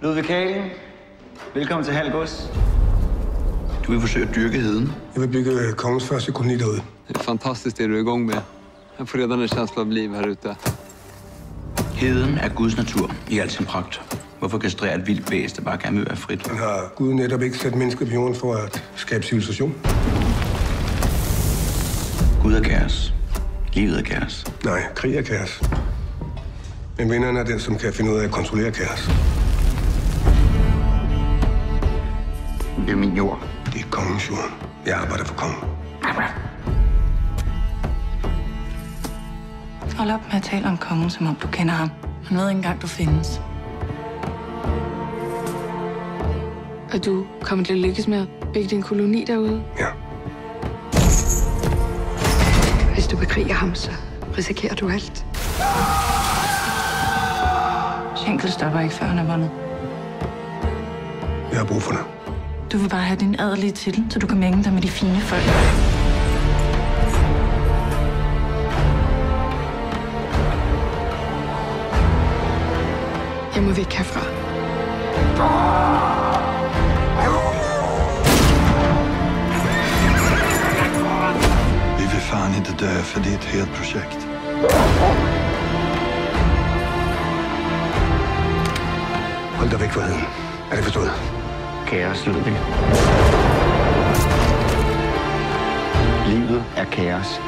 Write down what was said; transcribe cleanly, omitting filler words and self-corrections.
Ludvig Kalen, velkommen til Halgås. Du vil forsøge at dyrke heden. Jeg vil bygge kongens første koloni derude. Det er fantastisk, det du er i gang med. Jeg får redan en känsla av liv her ute. Heden er Guds natur i al sin pragt. Hvorfor kastrere et vildt væs, der bare gerne vil være frit? Man har Gud netop ikke sat mennesker på jorden for at skabe civilisation. Gud er kaos. Livet er kaos. Nej, krig er kaos. Men vinderen er den, som kan finde ud af at kontrollere kaos. Det er min jord. Det er kongens jord. Jeg arbejder for kongen. Hold op med at tale om kongen, som om du kender ham. Han ved ikke engang, du findes. Og du kommer til at lykkes med at bygge din koloni derude? Ja. Hvis du bekriger ham, så risikerer du alt. Schenkel stopper ikke, før han er vundet. Jeg har brug for dig. Du vil bare have din adelige titel, så du kan mænge dig med de fine folk. Jeg må væk herfra. Vi vill fan inte dö, för det är ett helt projekt. Hold dig væk fra heden. Er det forstået? Kaos, Ludvig. Livet er kaos.